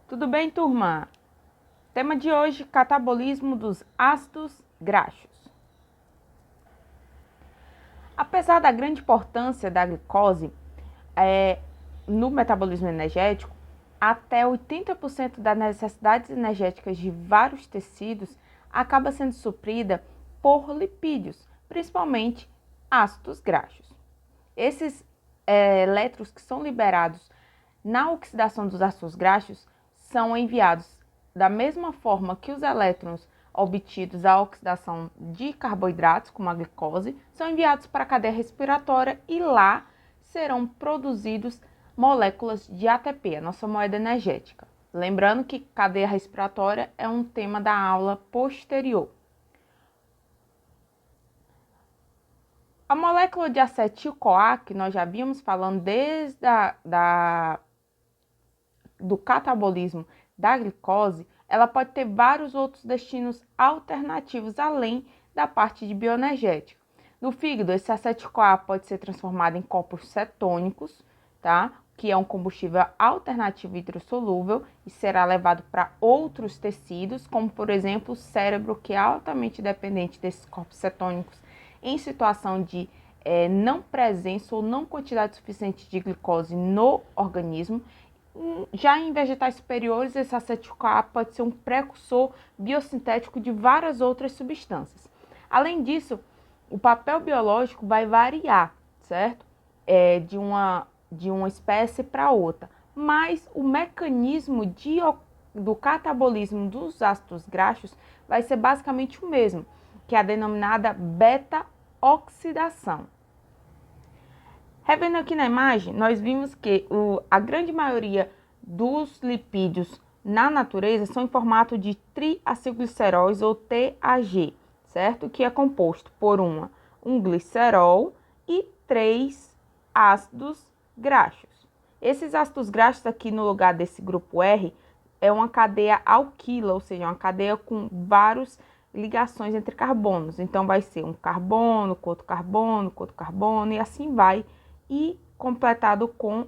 Tudo bem, turma? Tema de hoje, catabolismo dos ácidos graxos. Apesar da grande importância da glicose no metabolismo energético, até 80% das necessidades energéticas de vários tecidos acaba sendo suprida por lipídios, principalmente ácidos graxos. Esses elétrons que são liberados na oxidação dos ácidos graxos são enviados da mesma forma que os elétrons obtidos à oxidação de carboidratos, como a glicose, são enviados para a cadeia respiratória e lá serão produzidos moléculas de ATP, a nossa moeda energética. Lembrando que cadeia respiratória é um tema da aula posterior. A molécula de acetil-CoA, que nós já vimos falando desde do catabolismo da glicose, ela pode ter vários outros destinos alternativos, além da parte de bioenergética. No fígado, esse acetil-CoA pode ser transformado em corpos cetônicos, tá? Que é um combustível alternativo hidrossolúvel e será levado para outros tecidos, como por exemplo o cérebro, que é altamente dependente desses corpos cetônicos em situação de não presença ou não quantidade suficiente de glicose no organismo. Já em vegetais superiores, esse acetil-CoA pode ser um precursor biosintético de várias outras substâncias. Além disso, o papel biológico vai variar, certo? De uma espécie para outra, mas o mecanismo do catabolismo dos ácidos graxos vai ser basicamente o mesmo, que é a denominada beta-oxidação. Revendo aqui na imagem, nós vimos que a grande maioria dos lipídios na natureza são em formato de triacilgliceróis ou TAG, certo? Que é composto por um glicerol e 3 ácidos graxos. Esses ácidos graxos aqui no lugar desse grupo R é uma cadeia alquila, ou seja, uma cadeia com várias ligações entre carbonos. Então vai ser um carbono, com outro carbono, com outro carbono e assim vai, e completado com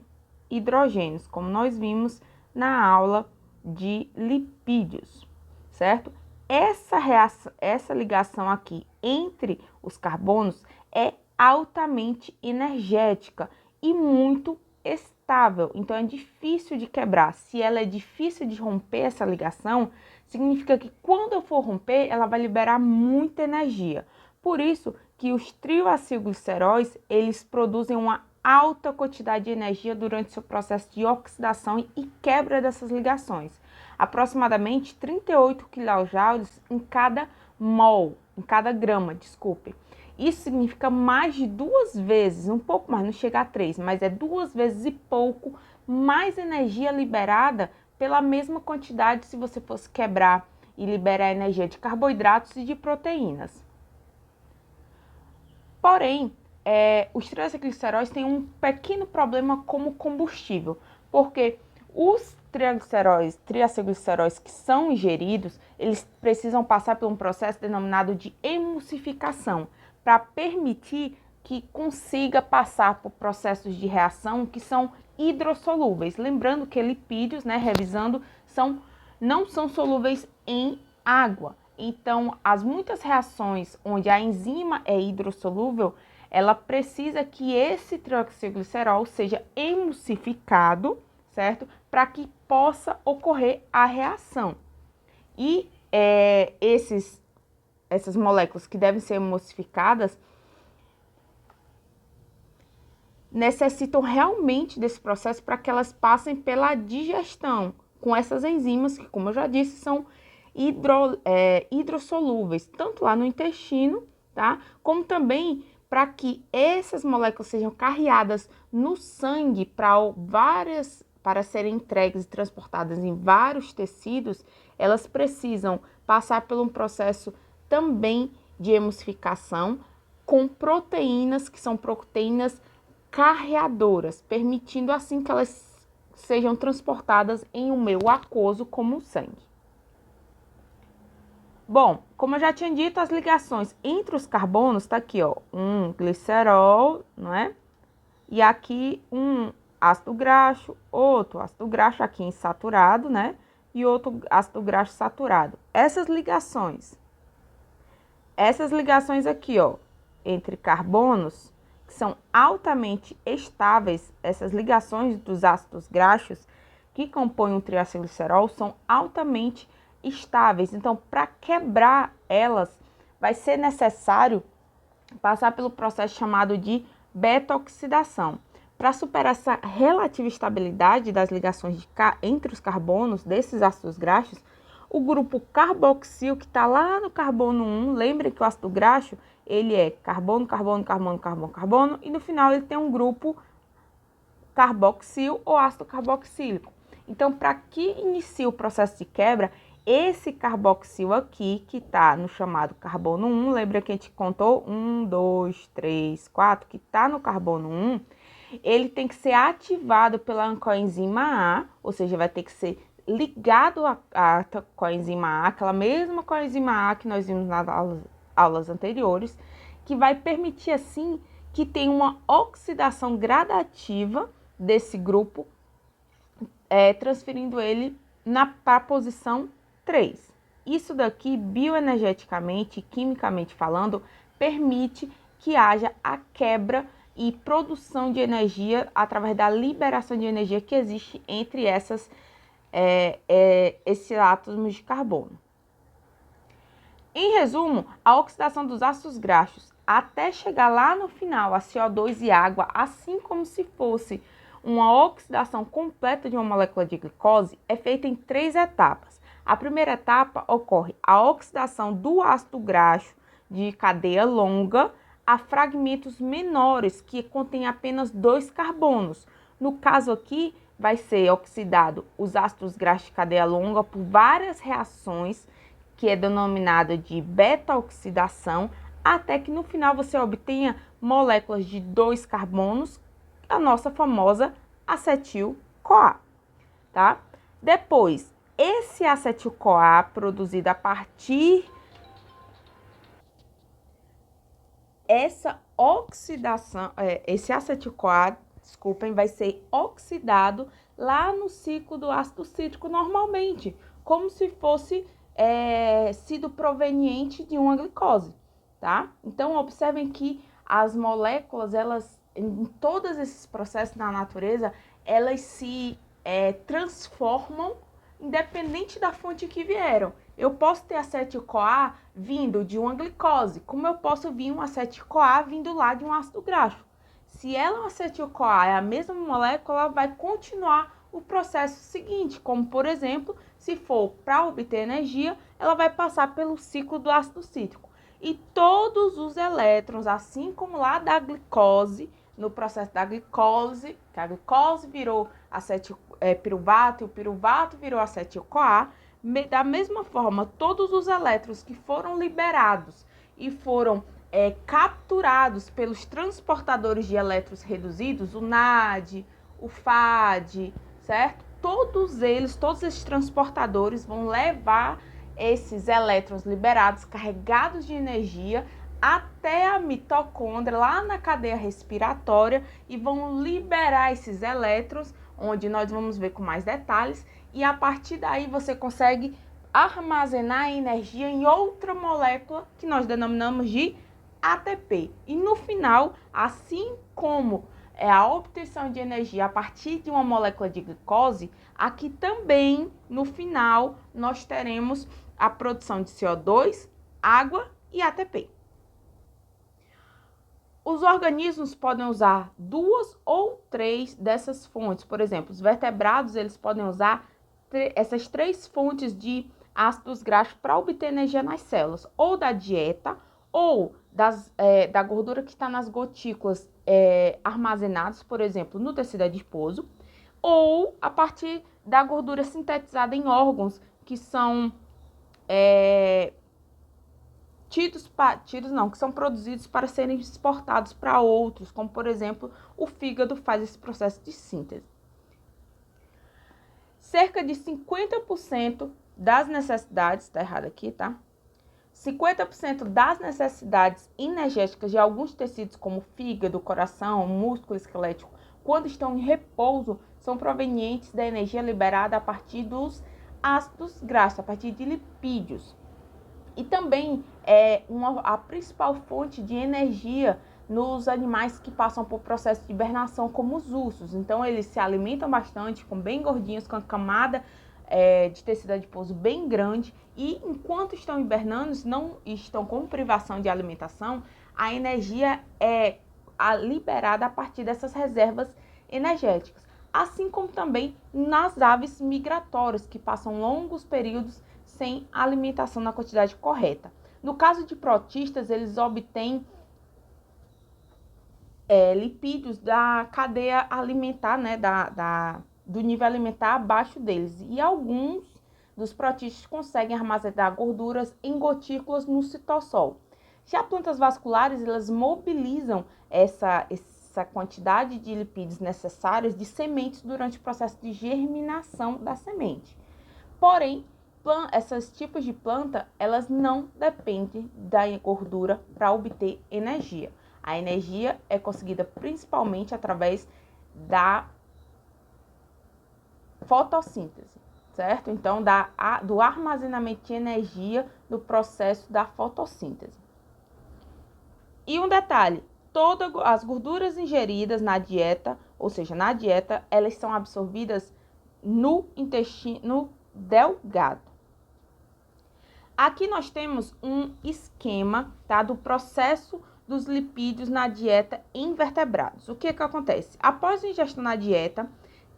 hidrogênios, como nós vimos na aula de lipídios, certo? Essa ligação aqui entre os carbonos é altamente energética e muito estável, então é difícil de quebrar. Se ela é difícil de romper essa ligação, significa que quando eu for romper, ela vai liberar muita energia. Por isso que os triacilgliceróis, eles produzem uma alta quantidade de energia durante seu processo de oxidação e quebra dessas ligações. Aproximadamente 38 kJ em cada mol, em cada grama, desculpe. Isso significa mais de 2 vezes, um pouco mais, não chega a 3, mas é 2 vezes e pouco mais energia liberada pela mesma quantidade se você fosse quebrar e liberar energia de carboidratos e de proteínas. Porém, os triacilgliceróis têm um pequeno problema como combustível, porque os triacilgliceróis que são ingeridos, eles precisam passar por um processo denominado de emulsificação, para permitir que consiga passar por processos de reação que são hidrossolúveis. Lembrando que lipídios, revisando, não são solúveis em água. Então, as muitas reações onde a enzima é hidrossolúvel, ela precisa que esse triacilglicerol seja emulsificado, certo? Para que possa ocorrer a reação. E essas moléculas que devem ser emulsificadas necessitam realmente desse processo para que elas passem pela digestão com essas enzimas que, como eu já disse, são hidrossolúveis, tanto lá no intestino, tá? Como também para que essas moléculas sejam carreadas no sangue para serem entregues e transportadas em vários tecidos, elas precisam passar por um processo também de emulsificação com proteínas que são proteínas carreadoras, permitindo assim que elas sejam transportadas em um meio aquoso como o sangue. Bom, como eu já tinha dito, as ligações entre os carbonos tá aqui, ó, um glicerol, não é? E aqui um ácido graxo, outro ácido graxo aqui insaturado, né? e outro ácido graxo saturado. Essas ligações aqui, ó, entre carbonos, que são altamente estáveis, essas ligações dos ácidos graxos que compõem o triacilglicerol são altamente estáveis. Então, para quebrar elas, vai ser necessário passar pelo processo chamado de beta-oxidação. Para superar essa relativa estabilidade das ligações entre os carbonos desses ácidos graxos, o grupo carboxil, que está lá no carbono 1, lembre que o ácido graxo, ele é carbono, carbono, carbono, carbono, carbono, e no final ele tem um grupo carboxil ou ácido carboxílico. Então, para que inicie o processo de quebra, esse carboxil aqui, que está no chamado carbono 1, lembra que a gente contou 1, 2, 3, 4, que está no carbono 1, ele tem que ser ativado pela coenzima A, ou seja, vai ter que ser ligado à coenzima A, aquela mesma coenzima A que nós vimos nas aulas anteriores, que vai permitir, assim, que tenha uma oxidação gradativa desse grupo, transferindo ele para a posição 3. Isso daqui, bioenergeticamente, quimicamente falando, permite que haja a quebra e produção de energia através da liberação de energia que existe entre esses átomos de carbono. Em resumo, a oxidação dos ácidos graxos até chegar lá no final a CO2 e água, assim como se fosse uma oxidação completa de uma molécula de glicose, é feita em 3 etapas. A primeira etapa ocorre a oxidação do ácido graxo de cadeia longa a fragmentos menores que contêm apenas 2 carbonos. No caso aqui, vai ser oxidado os ácidos graxos de cadeia longa por várias reações, que é denominada de beta-oxidação, até que no final você obtenha moléculas de 2 carbonos, a nossa famosa acetil-CoA, tá? Depois, esse acetil-CoA produzido a partir essa oxidação, esse acetil-CoA, desculpem, vai ser oxidado lá no ciclo do ácido cítrico normalmente, como se fosse sido proveniente de uma glicose, tá? Então, observem que as moléculas, elas, em todos esses processos na natureza, elas se transformam independente da fonte que vieram. Eu posso ter acetil-CoA vindo de uma glicose, como eu posso vir um acetil-CoA vindo lá de um ácido graxo. Se ela é um acetil-CoA, é a mesma molécula, ela vai continuar o processo seguinte, como por exemplo, se for para obter energia, ela vai passar pelo ciclo do ácido cítrico. E todos os elétrons, assim como lá da glicose, no processo da glicose, que a glicose virou piruvato e o piruvato virou acetil-CoA, da mesma forma, todos os elétrons que foram liberados e foram capturados pelos transportadores de elétrons reduzidos, o NAD, o FAD, certo? Todos esses transportadores vão levar esses elétrons liberados, carregados de energia, até a mitocôndria, lá na cadeia respiratória, e vão liberar esses elétrons, onde nós vamos ver com mais detalhes, e a partir daí você consegue armazenar a energia em outra molécula que nós denominamos de ATP. E no final, assim como a obtenção de energia a partir de uma molécula de glicose, aqui também, no final, nós teremos a produção de CO2, água e ATP. Os organismos podem usar 2 ou 3 dessas fontes. Por exemplo, os vertebrados, eles podem usar essas 3 fontes de ácidos graxos para obter energia nas células, ou da dieta, ou da gordura que está nas gotículas armazenadas, por exemplo, no tecido adiposo, ou a partir da gordura sintetizada em órgãos que são que são produzidos para serem exportados para outros, como por exemplo, o fígado faz esse processo de síntese. Cerca de 50% das necessidades, tá errado aqui, tá? 50% das necessidades energéticas de alguns tecidos, como fígado, coração, músculo esquelético, quando estão em repouso, são provenientes da energia liberada a partir dos ácidos graxos, a partir de lipídios. E também é a principal fonte de energia nos animais que passam por processo de hibernação, como os ursos. Então, eles se alimentam bastante, ficam bem gordinhos, com a camada de tecido adiposo bem grande. E enquanto estão hibernando, não estão com privação de alimentação, a energia é liberada a partir dessas reservas energéticas. Assim como também nas aves migratórias, que passam longos períodos sem alimentação na quantidade correta. No caso de protistas, eles obtêm lipídios da cadeia alimentar, né, do nível alimentar abaixo deles. E alguns dos protistas conseguem armazenar gorduras em gotículas no citossol. Já plantas vasculares, elas mobilizam essa quantidade de lipídios necessários de sementes durante o processo de germinação da semente. Porém, esses tipos de planta, elas não dependem da gordura para obter energia. A energia é conseguida principalmente através da fotossíntese, certo? Então, do armazenamento de energia do processo da fotossíntese. E um detalhe, todas as gorduras ingeridas na dieta, ou seja, na dieta, elas são absorvidas no intestino delgado. Aqui nós temos um esquema, tá, do processo dos lipídios na dieta em vertebrados. O que acontece? Após a ingestão na dieta,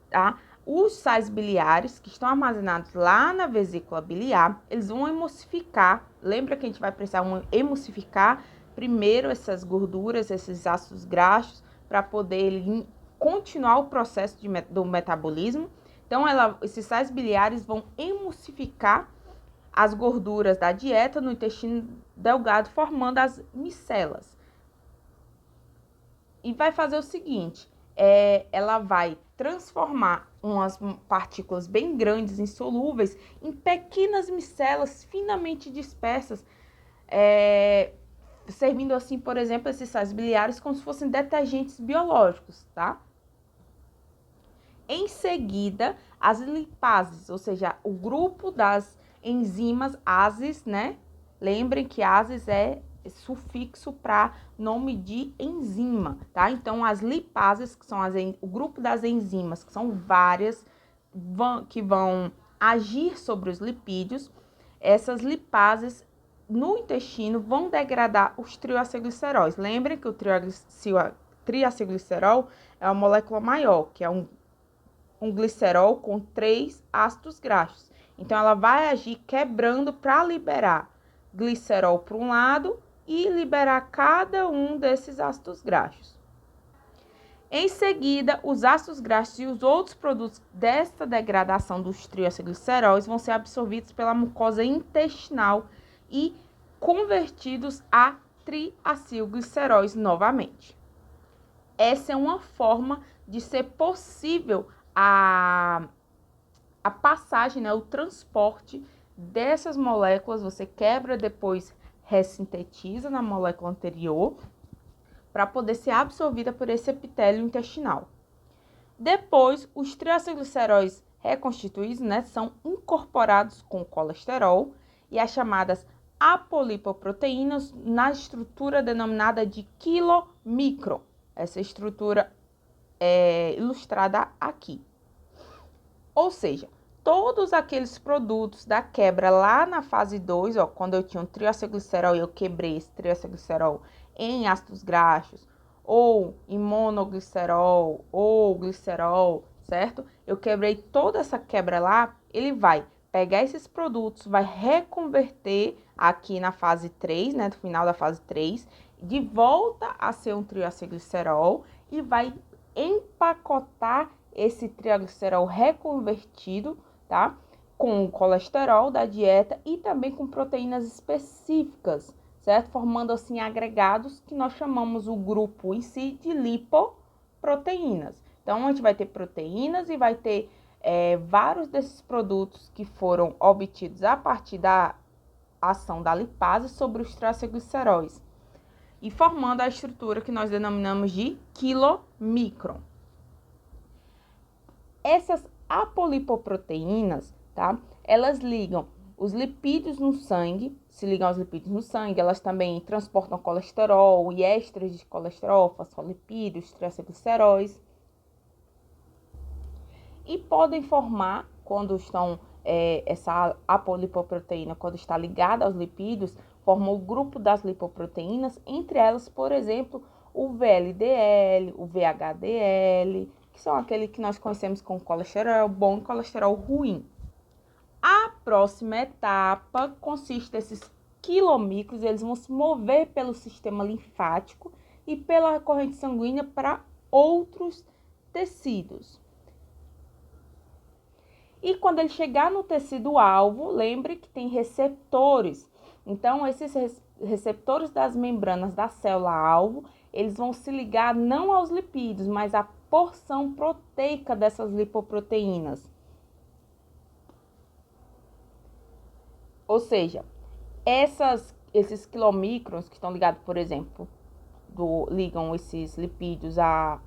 tá, os sais biliares que estão armazenados lá na vesícula biliar, eles vão emulsificar. Lembra que a gente vai precisar emulsificar primeiro essas gorduras, esses ácidos graxos, para poder continuar o processo do metabolismo. Então, esses sais biliares vão emulsificar as gorduras da dieta no intestino delgado, formando as micelas. E vai fazer o seguinte, ela vai transformar umas partículas bem grandes, insolúveis, em pequenas micelas finamente dispersas, servindo assim, por exemplo, esses sais biliares como se fossem detergentes biológicos, tá? Em seguida, as lipases, ou seja, o grupo das enzimas ASES, né? Lembrem que ASES é sufixo para nome de enzima, tá? Então, as lipases, que são o grupo das enzimas, que são várias, que vão agir sobre os lipídios, essas lipases no intestino vão degradar os triacilgliceróis. Lembrem que o triacilglicerol é uma molécula maior, que é um glicerol com 3 ácidos graxos. Então, ela vai agir quebrando para liberar glicerol para um lado e liberar cada um desses ácidos graxos. Em seguida, os ácidos graxos e os outros produtos desta degradação dos triacilgliceróis vão ser absorvidos pela mucosa intestinal e convertidos a triacilgliceróis novamente. Essa é uma forma de ser possível a passagem, né, o transporte dessas moléculas. Você quebra, depois ressintetiza na molécula anterior para poder ser absorvida por esse epitélio intestinal. Depois, os triacilgliceróis reconstituídos, né, são incorporados com colesterol e as chamadas apolipoproteínas na estrutura denominada de quilomicron. Essa estrutura é ilustrada aqui. Ou seja, todos aqueles produtos da quebra lá na fase 2, ó, quando eu tinha um triacilglicerol e eu quebrei esse triacilglicerol em ácidos graxos, ou em monoglicerol, ou glicerol, certo? Eu quebrei toda essa quebra lá, ele vai pegar esses produtos, vai reconverter aqui na fase 3, né, no final da fase 3, de volta a ser um triacilglicerol e vai empacotar esse triacilglicerol reconvertido, tá? Com o colesterol da dieta e também com proteínas específicas, certo? Formando assim agregados que nós chamamos o grupo em si de lipoproteínas. Então, a gente vai ter proteínas e vai ter vários desses produtos que foram obtidos a partir da ação da lipase sobre os triacilgliceróis e formando a estrutura que nós denominamos de quilomicron. Essas apolipoproteínas tá? Elas ligam os lipídios no sangue, se ligam aos lipídios no sangue, elas também transportam colesterol e extras de colesterol, fosfolipídios, triacilgliceróis. E podem formar, quando estão, essa apolipoproteína, quando está ligada aos lipídios, forma o grupo das lipoproteínas, entre elas, por exemplo, o VLDL, o VHDL, que são aqueles que nós conhecemos como colesterol bom e colesterol ruim. A próxima etapa consiste desses quilomicros, eles vão se mover pelo sistema linfático e pela corrente sanguínea para outros tecidos. E quando ele chegar no tecido-alvo, lembre que tem receptores. Então, esses receptores das membranas da célula-alvo, eles vão se ligar não aos lipídios, mas à porção proteica dessas lipoproteínas. Ou seja, esses quilomicrons que estão ligados, por exemplo, ligam esses lipídios a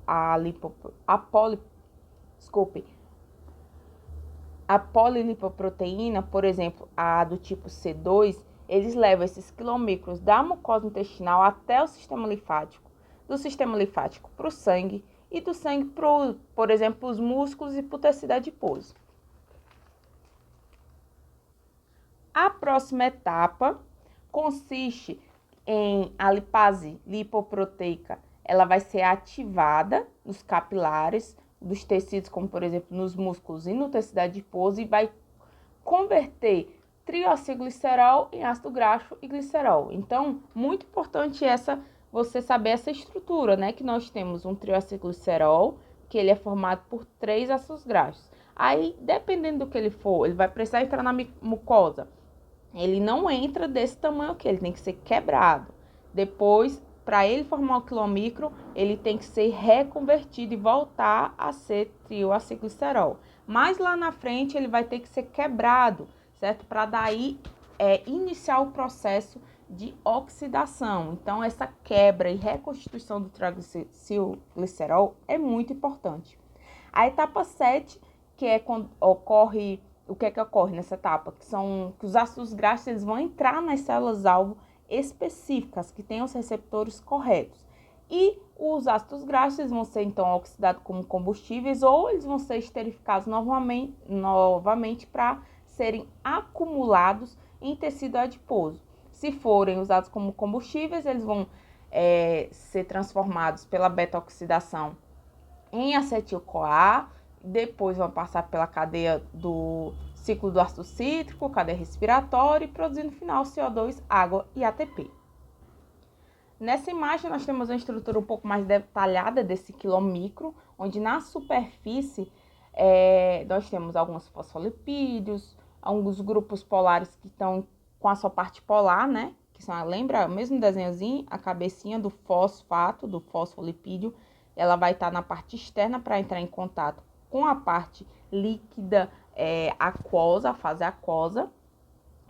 polilipoproteína, por exemplo, a do tipo C2, eles levam esses quilomicrons da mucosa intestinal até o sistema linfático, do sistema linfático para o sangue e do sangue para, por exemplo, os músculos e para o tecido adiposo. A próxima etapa consiste em a lipase lipoproteica, ela vai ser ativada nos capilares dos tecidos, como por exemplo nos músculos e no tecido adiposo, e vai converter triacilglicerol em ácido graxo e glicerol. Então, muito importante você saber essa estrutura, né? Que nós temos um triacilglicerol, que ele é formado por 3 ácidos graxos. Aí, dependendo do que ele for, ele vai precisar entrar na mucosa. Ele não entra desse tamanho aqui, ele tem que ser quebrado. Depois, para ele formar o quilomicro, ele tem que ser reconvertido e voltar a ser triacilglicerol. Mas lá na frente ele vai ter que ser quebrado, certo? Para daí iniciar o processo de oxidação. Então, essa quebra e reconstituição do triacilglicerol é muito importante. A etapa 7, que é quando ocorre... O que é que ocorre nessa etapa? Que os ácidos graxos eles vão entrar nas células-alvo específicas, que têm os receptores corretos. E os ácidos graxos vão ser, então, oxidados como combustíveis ou eles vão ser esterificados novamente para serem acumulados em tecido adiposo. Se forem usados como combustíveis, eles vão ser transformados pela beta-oxidação em acetil-CoA, depois vão passar pela cadeia do ciclo do ácido cítrico, cadeia respiratória e produzindo no final CO2, água e ATP. Nessa imagem nós temos uma estrutura um pouco mais detalhada desse quilomicro, onde na superfície nós temos alguns fosfolipídios, alguns grupos polares que estão com a sua parte polar, né? Que são, lembra o mesmo desenhozinho, a cabecinha do fosfato, do fosfolipídio, ela vai estar na parte externa para entrar em contato com a parte líquida aquosa, a fase aquosa.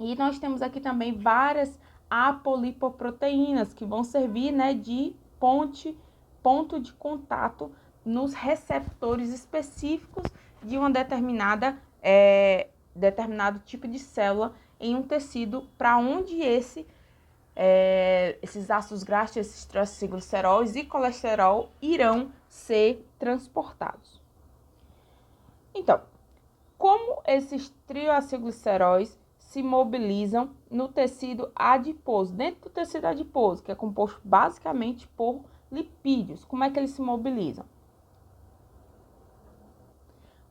E nós temos aqui também várias apolipoproteínas que vão servir, né, de ponto de contato nos receptores específicos de uma determinado tipo de célula em um tecido para onde esses ácidos graxos, esses triacilgliceróis e colesterol irão ser transportados. Então, como esses triacilgliceróis se mobilizam no tecido adiposo, dentro do tecido adiposo, que é composto basicamente por lipídios, como é que eles se mobilizam?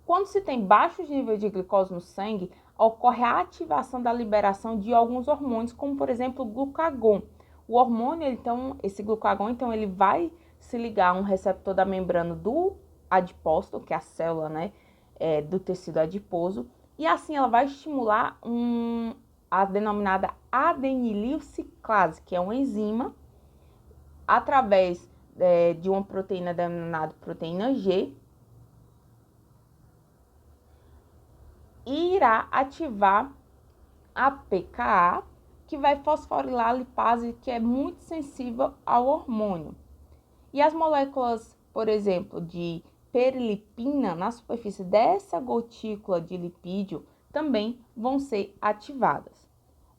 Quando se tem baixos níveis de glicose no sangue, ocorre a ativação da liberação de alguns hormônios, como por exemplo o glucagon. O hormônio, então, esse glucagon, então, ele vai se ligar a um receptor da membrana do adipócito, que é a célula, né, do tecido adiposo, e assim ela vai estimular a denominada adenililciclase, que é uma enzima, através de uma proteína denominada proteína G, e irá ativar a pKa, que vai fosforilar a lipase, que é muito sensível ao hormônio. E as moléculas, por exemplo, de perilipina na superfície dessa gotícula de lipídio também vão ser ativadas.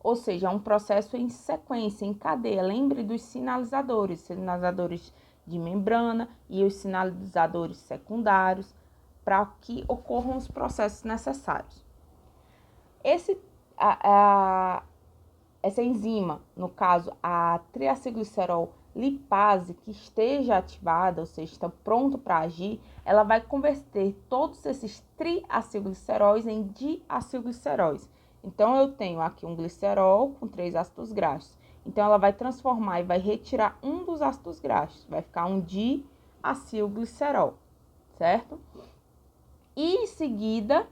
Ou seja, é um processo em sequência, em cadeia. Lembre dos sinalizadores de membrana e os sinalizadores secundários, para que ocorram os processos necessários. Essa enzima, no caso, a triacilglicerol lipase, que esteja ativada, ou seja, está pronto para agir, ela vai converter todos esses triacilgliceróis em diacilgliceróis. Então, eu tenho aqui um glicerol com 3 ácidos graxos. Então, ela vai transformar e vai retirar um dos ácidos graxos. Vai ficar um diacilglicerol, certo? E em seguida,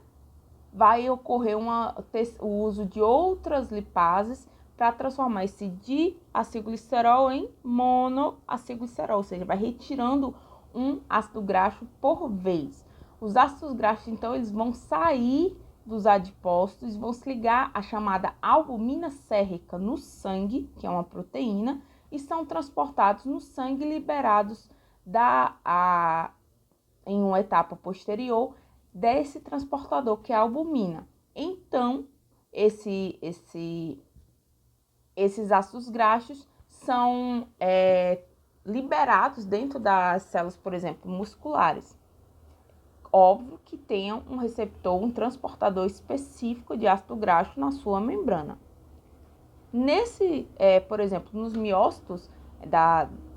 vai ocorrer o uso de outras lipases para transformar esse diacilglicerol em monoacilglicerol, ou seja, vai retirando um ácido graxo por vez. Os ácidos graxos, então, eles vão sair dos adipócitos, vão se ligar à chamada albumina sérrica no sangue, que é uma proteína, e são transportados no sangue, liberados em uma etapa posterior desse transportador, que é a albumina. Então, esses ácidos graxos são liberados dentro das células, por exemplo, musculares. Óbvio que tenham um receptor, um transportador específico de ácido graxo na sua membrana. Por exemplo, nos miócitos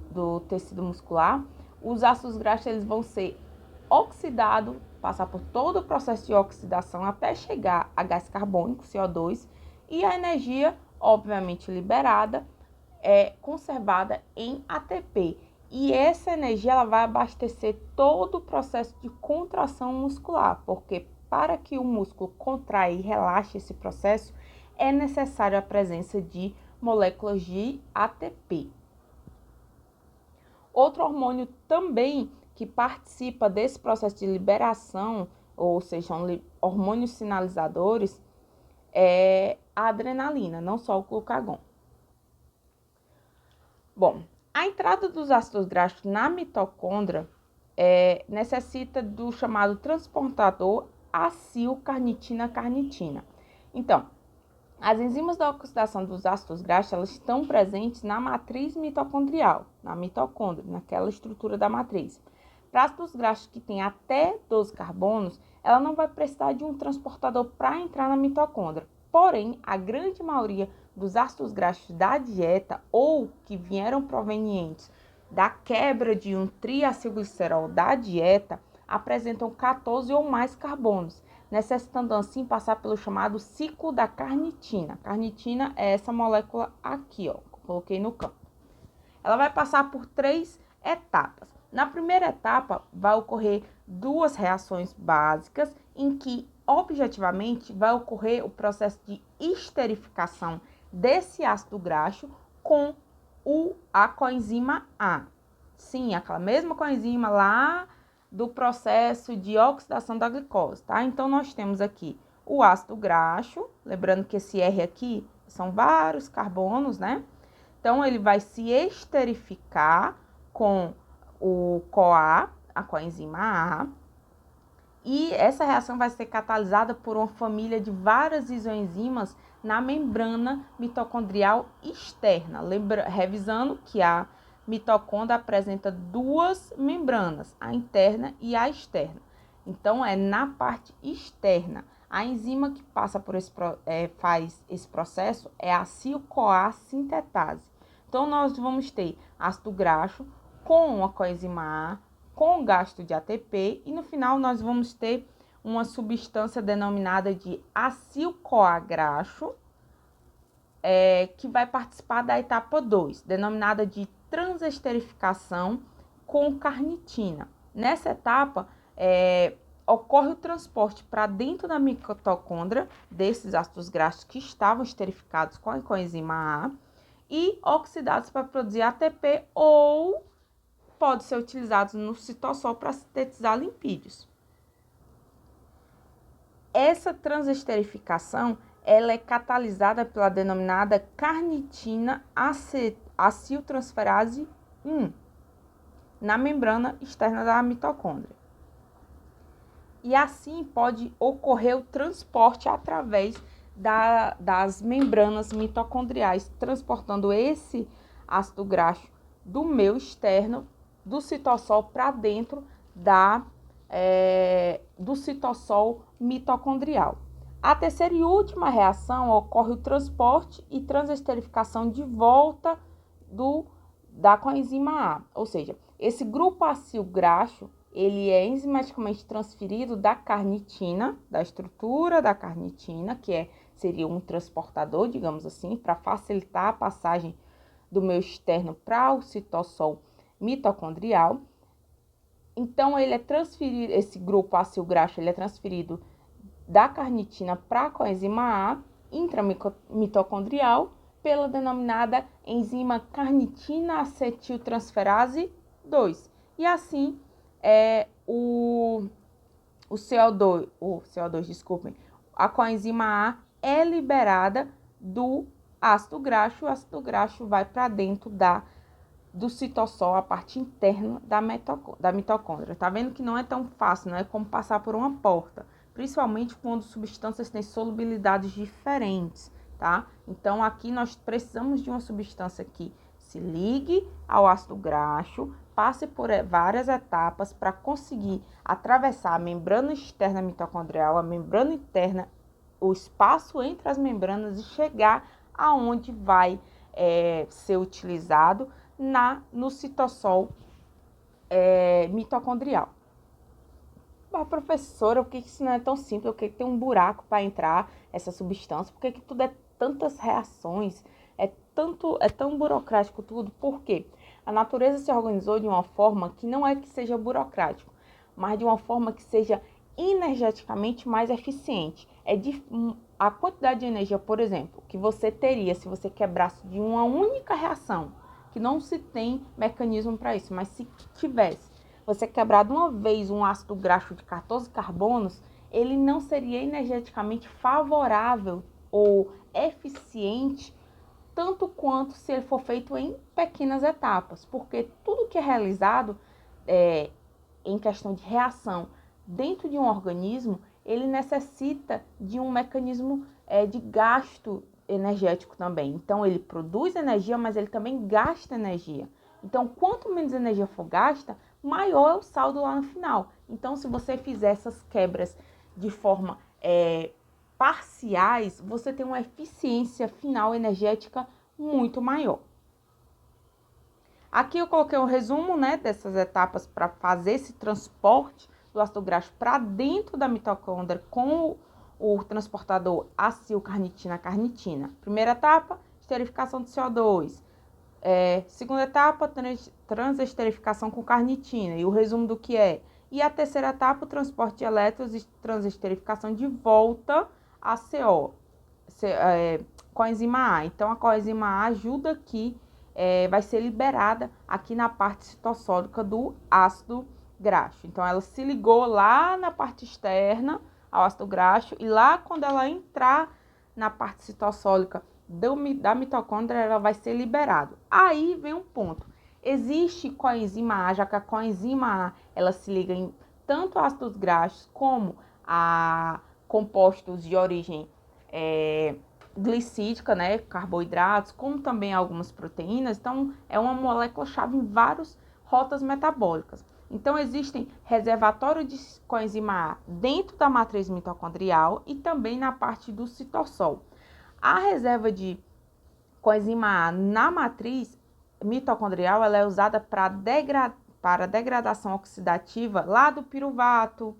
do tecido muscular, os ácidos graxos eles vão ser oxidados, passar por todo o processo de oxidação até chegar a gás carbônico, CO2, e a energia, obviamente liberada, é conservada em ATP. E essa energia ela vai abastecer todo o processo de contração muscular, porque para que o músculo contraia e relaxe esse processo, é necessária a presença de moléculas de ATP. Outro hormônio também que participa desse processo de liberação, ou seja, hormônios sinalizadores, é a adrenalina, não só o glucagon. Bom, a entrada dos ácidos graxos na mitocôndria necessita do chamado transportador acil-carnitina-carnitina. Então, as enzimas da oxidação dos ácidos graxos, elas estão presentes na matriz mitocondrial, na mitocôndria, naquela estrutura da matriz. Para ácidos graxos que têm até 12 carbonos, ela não vai precisar de um transportador para entrar na mitocôndria. Porém, a grande maioria dos ácidos graxos da dieta ou que vieram provenientes da quebra de um triacilglicerol da dieta apresentam 14 ou mais carbonos, necessitando assim passar pelo chamado ciclo da carnitina. Carnitina é essa molécula aqui, ó, que eu coloquei no campo. Ela vai passar por 3 etapas. Na primeira etapa, vai ocorrer 2 reações básicas em que, objetivamente, vai ocorrer o processo de esterificação desse ácido graxo com a coenzima A. Sim, aquela mesma coenzima lá do processo de oxidação da glicose, tá? Então, nós temos aqui o ácido graxo, lembrando que esse R aqui são vários carbonos, né? Então, ele vai se esterificar com o CoA, a coenzima A, e essa reação vai ser catalisada por uma família de várias isoenzimas na membrana mitocondrial externa. Revisando que a mitocôndria apresenta 2 membranas, a interna e a externa. Então, é na parte externa. A enzima que passa por faz esse processo é a acil-CoA sintetase. Então, nós vamos ter ácido graxo com a coenzima A, com gasto de ATP, e no final nós vamos ter uma substância denominada de acil-CoA graxo, que vai participar da etapa 2, denominada de transesterificação com carnitina. Nessa etapa, ocorre o transporte para dentro da mitocôndria desses ácidos graxos que estavam esterificados com a coenzima A e oxidados para produzir ATP ou pode ser utilizados no citossol para sintetizar lipídios. Essa transesterificação ela é catalisada pela denominada carnitina aciltransferase 1 na membrana externa da mitocôndria. e assim pode ocorrer o transporte através das membranas mitocondriais, transportando esse ácido graxo do meio externo, do citossol, para dentro do citossol mitocondrial. A terceira e última reação ocorre o transporte e transesterificação de volta da coenzima A, ou seja, esse grupo acil graxo, ele é enzimaticamente transferido da carnitina, da estrutura da carnitina, que seria um transportador, digamos assim, para facilitar a passagem do meio externo para o citossol mitocondrial. Então, ele é transferido, esse grupo acil graxo, ele é transferido da carnitina para a coenzima A intramitocondrial pela denominada enzima carnitina acetiltransferase 2. E assim, o CO2, desculpem, a coenzima A é liberada do ácido graxo, o ácido graxo vai para dentro do citossol, a parte interna da mitocôndria. Tá vendo que não é tão fácil, não é como passar por uma porta, principalmente quando substâncias têm solubilidades diferentes, tá? Então, aqui nós precisamos de uma substância que se ligue ao ácido graxo, passe por várias etapas para conseguir atravessar a membrana externa mitocondrial, a membrana interna, o espaço entre as membranas e chegar aonde vai ser utilizado no citossol mitocondrial. Mas, professora, por que isso não é tão simples? Por que tem um buraco para entrar essa substância? Por que tudo é tantas reações? É tão burocrático tudo? Por quê? A natureza se organizou de uma forma que não é que seja burocrático, mas de uma forma que seja energeticamente mais eficiente. A quantidade de energia, por exemplo, que você teria se você quebrasse de uma única reação, que não se tem mecanismo para isso, mas se tivesse, você quebrar de uma vez um ácido graxo de 14 carbonos, ele não seria energeticamente favorável ou eficiente tanto quanto se ele for feito em pequenas etapas, porque tudo que é realizado em questão de reação dentro de um organismo, ele necessita de um mecanismo de gasto energético também. Então, ele produz energia, mas ele também gasta energia. Então, quanto menos energia for gasta, maior é o saldo lá no final. Então, se você fizer essas quebras de forma parciais, você tem uma eficiência final energética muito maior. Aqui eu coloquei um resumo, dessas etapas para fazer esse transporte do ácido graxo para dentro da mitocôndria com o transportador acil-carnitina-carnitina. Primeira etapa, esterificação de CO2. Segunda etapa, transesterificação com carnitina. E o resumo do que é. E a terceira etapa, o transporte de elétrons e transesterificação de volta a CO, coenzima A. Então, a coenzima A ajuda aqui, vai ser liberada aqui na parte citossólica do ácido graxo. Então, ela se ligou lá na parte externa ao ácido graxo e lá quando ela entrar na parte citossólica da mitocôndria, ela vai ser liberada. Aí vem um ponto. Existe coenzima A, já que a coenzima A, ela se liga em tanto ácidos graxos como a compostos de origem glicídica, carboidratos, como também algumas proteínas. Então, é uma molécula-chave em várias rotas metabólicas. Então, existem reservatórios de coenzima A dentro da matriz mitocondrial e também na parte do citossol. A reserva de coenzima A na matriz mitocondrial, ela é usada para degradação oxidativa lá do piruvato,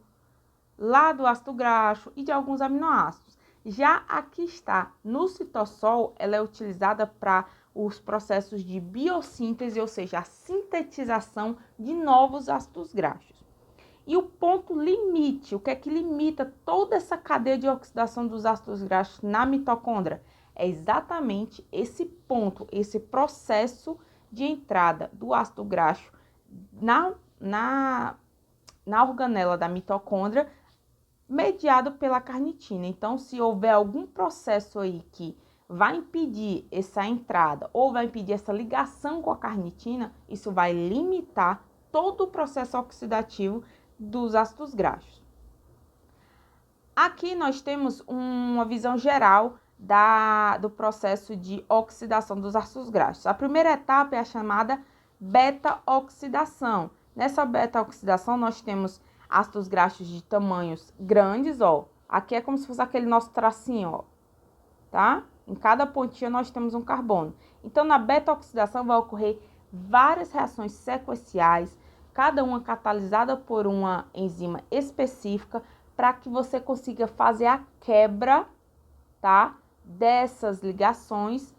lá do ácido graxo e de alguns aminoácidos. Já aqui está, no citossol, ela é utilizada para os processos de biossíntese, ou seja, a sintetização de novos ácidos graxos. E o ponto limite, o que é que limita toda essa cadeia de oxidação dos ácidos graxos na mitocôndria? É exatamente esse ponto, esse processo de entrada do ácido graxo na organela da mitocôndria, mediado pela carnitina. Então, se houver algum processo aí que vai impedir essa entrada ou vai impedir essa ligação com a carnitina, isso vai limitar todo o processo oxidativo dos ácidos graxos. Aqui nós temos uma visão geral do processo de oxidação dos ácidos graxos. A primeira etapa é a chamada beta-oxidação. Nessa beta-oxidação nós temos ácidos graxos de tamanhos grandes, ó. Aqui é como se fosse aquele nosso tracinho, ó, tá? Em cada pontinha nós temos um carbono. Então, na beta-oxidação vai ocorrer várias reações sequenciais, cada uma catalisada por uma enzima específica, para que você consiga fazer a quebra, tá, dessas ligações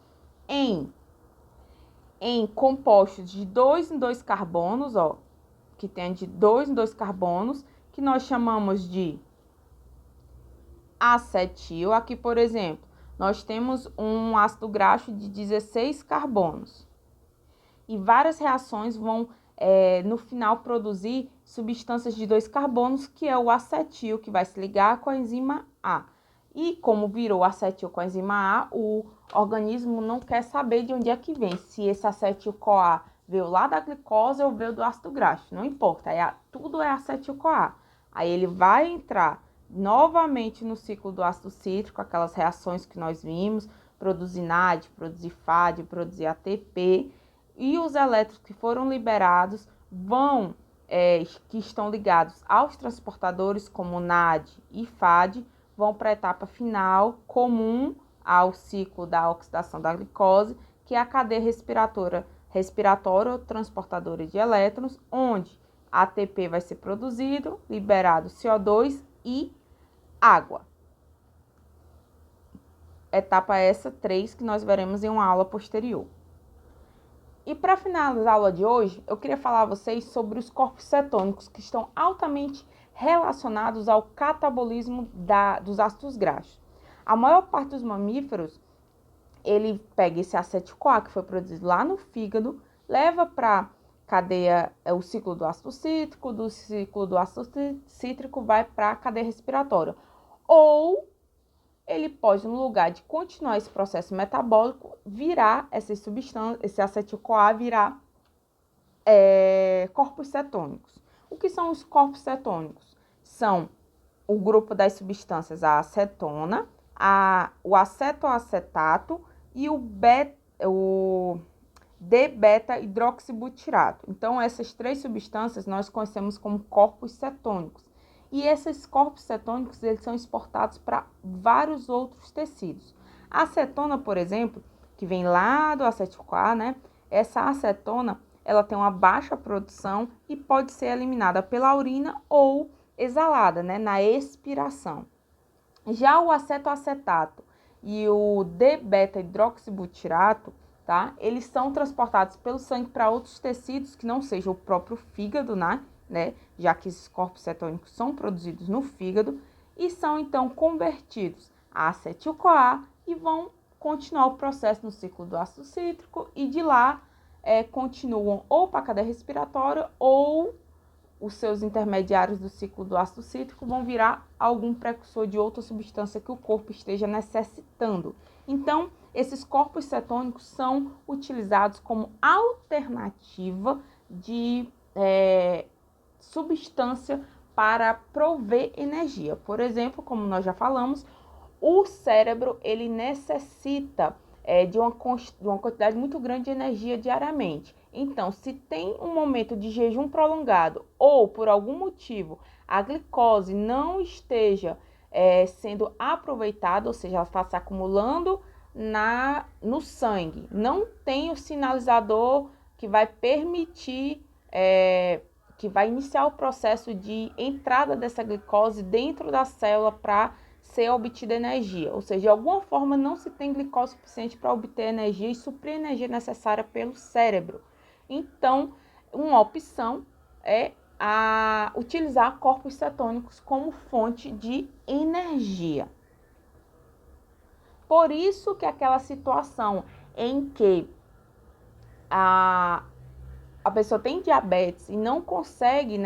em compostos de 2 em 2 carbonos, ó, que tem de 2 em 2 carbonos, que nós chamamos de acetil. Aqui, por exemplo, nós temos um ácido graxo de 16 carbonos. E várias reações vão, no final, produzir substâncias de 2 carbonos, que é o acetil, que vai se ligar com a enzima A. E como virou acetil com a enzima A, o organismo não quer saber de onde é que vem, se esse acetil-CoA veio lá da glicose ou veio do ácido graxo, não importa, tudo é acetil-CoA. Aí ele vai entrar novamente no ciclo do ácido cítrico, aquelas reações que nós vimos, produzir NAD, produzir FAD, produzir ATP, e os elétrons que foram liberados vão, que estão ligados aos transportadores, como NAD e FAD, vão para a etapa final, comum ao ciclo da oxidação da glicose, que é a cadeia respiratória ou transportadora de elétrons, onde ATP vai ser produzido, liberado CO2 e água. Etapa essa 3 que nós veremos em uma aula posterior. E para finalizar a aula de hoje, eu queria falar a vocês sobre os corpos cetônicos, que estão altamente relacionados ao catabolismo dos ácidos graxos. A maior parte dos mamíferos, ele pega esse acetil-CoA que foi produzido lá no fígado, leva para cadeia, o ciclo do ácido cítrico, do ciclo do ácido cítrico vai para a cadeia respiratória. Ou ele pode, no lugar de continuar esse processo metabólico, virar essa substância, esse acetil-CoA virar corpos cetônicos. O que são os corpos cetônicos? São o grupo das substâncias a acetona, o acetoacetato e o D-beta-hidroxibutirato. Então, essas 3 substâncias nós conhecemos como corpos cetônicos. E esses corpos cetônicos, eles são exportados para vários outros tecidos. A acetona, por exemplo, que vem lá do acetil-CoA, né? Essa acetona, ela tem uma baixa produção e pode ser eliminada pela urina ou exalada, né? Na expiração. Já o acetoacetato e o D-beta-hidroxibutirato, tá? Eles são transportados pelo sangue para outros tecidos que não sejam o próprio fígado, né? Já que esses corpos cetônicos são produzidos no fígado e são então convertidos a acetil-CoA e vão continuar o processo no ciclo do ácido cítrico e de lá continuam ou para a cadeia respiratória ou os seus intermediários do ciclo do ácido cítrico vão virar algum precursor de outra substância que o corpo esteja necessitando. Então, esses corpos cetônicos são utilizados como alternativa de substância para prover energia. Por exemplo, como nós já falamos, o cérebro ele necessita de uma quantidade muito grande de energia diariamente. Então, se tem um momento de jejum prolongado ou por algum motivo a glicose não esteja sendo aproveitada, ou seja, ela está se acumulando no sangue, não tem o sinalizador que vai permitir que vai iniciar o processo de entrada dessa glicose dentro da célula para ser obtida energia. Ou seja, de alguma forma não se tem glicose suficiente para obter energia e suprir a energia necessária pelo cérebro. Então, uma opção é utilizar corpos cetônicos como fonte de energia. Por isso que aquela situação em que a pessoa tem diabetes e não consegue,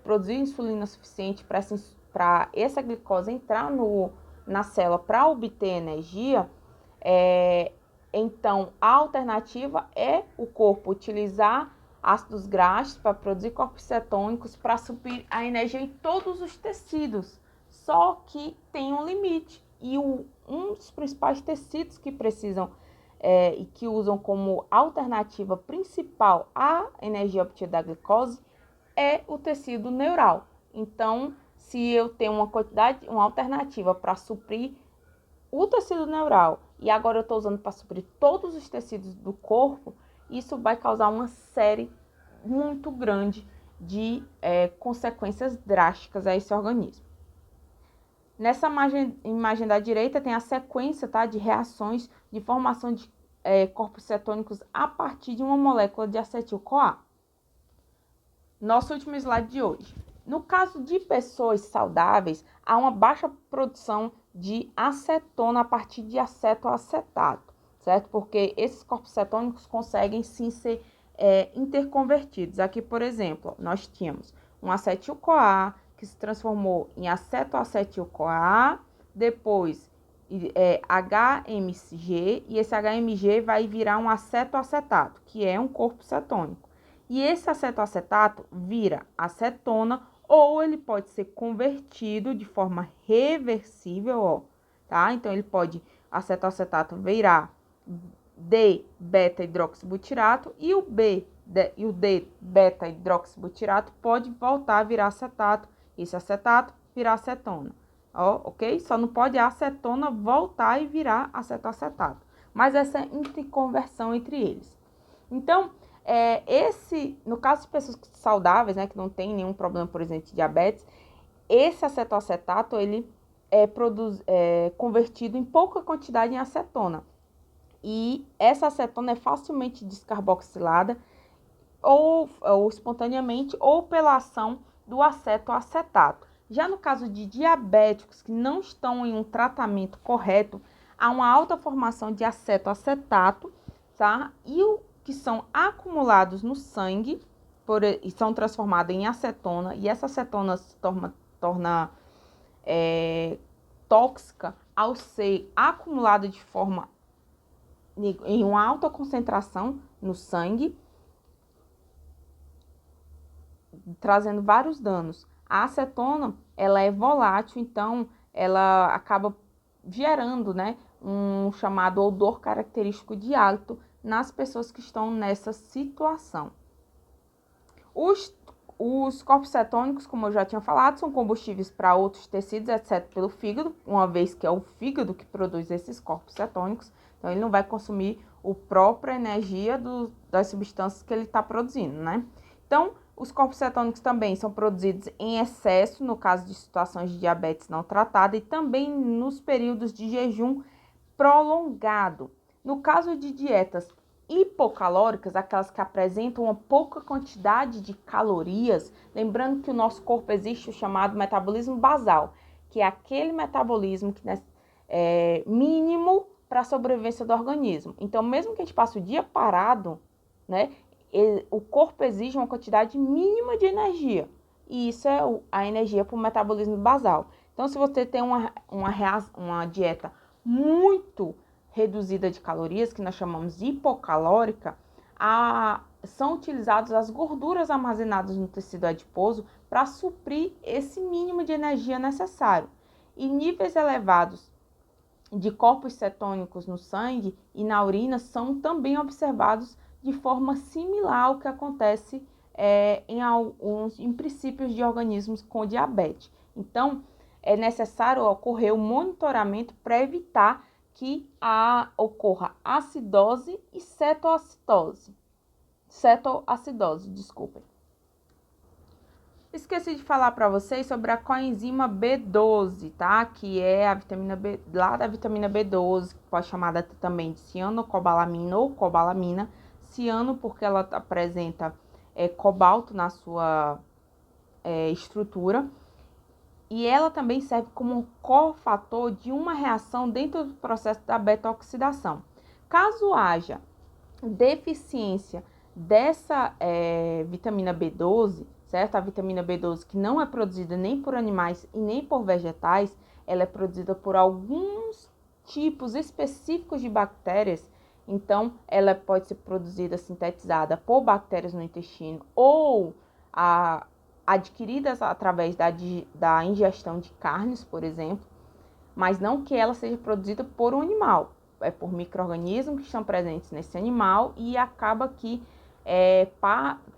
produzir insulina suficiente para essa glicose entrar na célula para obter energia, então a alternativa é o corpo utilizar ácidos graxos para produzir corpos cetônicos para suprir a energia em todos os tecidos. só que tem um limite. E um dos principais tecidos que precisam e que usam como alternativa principal à energia obtida da glicose é o tecido neural. Então, se eu tenho uma alternativa para suprir o tecido neural e agora eu estou usando para suprir todos os tecidos do corpo, isso vai causar uma série muito grande de consequências drásticas a esse organismo. Nessa imagem da direita tem a sequência, tá, de reações de formação de corpos cetônicos a partir de uma molécula de acetil-CoA. Nosso último slide de hoje. No caso de pessoas saudáveis, há uma baixa produção de acetona a partir de acetoacetato, certo? Porque esses corpos cetônicos conseguem sim ser interconvertidos. Aqui, por exemplo, nós tínhamos um acetil-CoA que se transformou em acetoacetil-CoA, depois HMG, e esse HMG vai virar um acetoacetato, que é um corpo cetônico. E esse acetoacetato vira acetona, ou ele pode ser convertido de forma reversível, ó, tá? Então, ele pode, acetoacetato virar D-beta-hidroxibutirato e o D-beta-hidroxibutirato pode voltar a virar acetato, esse acetato virar acetona, ó, ok? Só não pode a acetona voltar e virar acetoacetato, mas essa interconversão entre eles. Então, no caso de pessoas saudáveis, né, que não tem nenhum problema, por exemplo, de diabetes, esse acetoacetato, ele é convertido em pouca quantidade em acetona. E essa acetona é facilmente descarboxilada ou espontaneamente ou pela ação do acetoacetato. Já no caso de diabéticos que não estão em um tratamento correto, há uma alta formação de acetoacetato, tá? E que são acumulados no sangue e são transformados em acetona, e essa acetona se torna tóxica ao ser acumulada de forma em uma alta concentração no sangue, trazendo vários danos. A acetona, ela é volátil, então ela acaba gerando, né, um chamado odor característico de hálito nas pessoas que estão nessa situação. Os corpos cetônicos, como eu já tinha falado, são combustíveis para outros tecidos, exceto pelo fígado, uma vez que é o fígado que produz esses corpos cetônicos, então ele não vai consumir a própria energia das substâncias que ele está produzindo, né? Então, os corpos cetônicos também são produzidos em excesso, no caso de situações de diabetes não tratada, e também nos períodos de jejum prolongado. No caso de dietas hipocalóricas, aquelas que apresentam uma pouca quantidade de calorias, lembrando que o nosso corpo existe o chamado metabolismo basal, que é aquele metabolismo que é mínimo para a sobrevivência do organismo. Então, mesmo que a gente passe o dia parado, né, o corpo exige uma quantidade mínima de energia. E isso é a energia para o metabolismo basal. Então, se você tem uma dieta muito reduzida de calorias, que nós chamamos de hipocalórica, são utilizadas as gorduras armazenadas no tecido adiposo para suprir esse mínimo de energia necessário. E níveis elevados de corpos cetônicos no sangue e na urina são também observados de forma similar ao que acontece em princípios de organismos com diabetes. Então, é necessário ocorrer o monitoramento para evitar que ocorra acidose e cetoacidose. Desculpem. Esqueci de falar para vocês sobre a coenzima B12, tá? Que é a vitamina B, lá da vitamina B12, que pode ser chamada também de cianocobalamina ou cobalamina. Ciano porque ela apresenta cobalto na sua estrutura. E ela também serve como um cofator de uma reação dentro do processo da beta-oxidação. Caso haja deficiência dessa vitamina B12, certo? A vitamina B12 que não é produzida nem por animais e nem por vegetais, ela é produzida por alguns tipos específicos de bactérias. Então, ela pode ser produzida, sintetizada por bactérias no intestino ou adquiridas através da ingestão de carnes, por exemplo, mas não que ela seja produzida por um animal, é por micro-organismos que estão presentes nesse animal e acaba que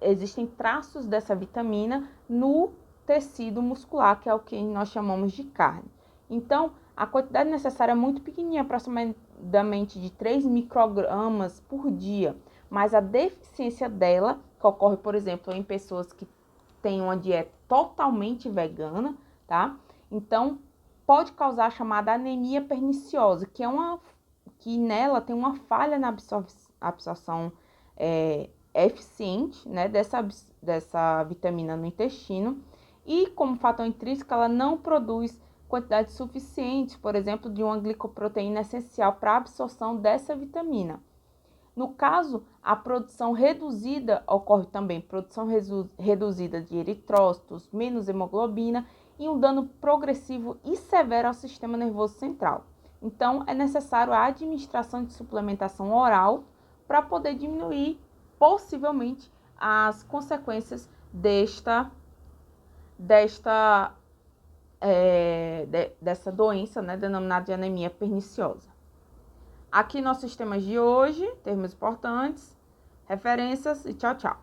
existem traços dessa vitamina no tecido muscular, que é o que nós chamamos de carne. Então, a quantidade necessária é muito pequenininha, aproximadamente de 3 microgramas por dia, mas a deficiência dela, que ocorre, por exemplo, em pessoas que têm uma dieta totalmente vegana, tá? Então, pode causar a chamada anemia perniciosa, que nela tem uma falha na absorção eficiente, né, dessa vitamina no intestino, e como fator intrínseco, ela não produz quantidade suficiente, por exemplo, de uma glicoproteína essencial para a absorção dessa vitamina. No caso, a produção reduzida ocorre também produção reduzida de eritrócitos, menos hemoglobina e um dano progressivo e severo ao sistema nervoso central. Então, é necessário a administração de suplementação oral para poder diminuir, possivelmente, as consequências dessa doença, né, denominada de anemia perniciosa. Aqui nossos temas de hoje, termos importantes, referências e tchau, tchau.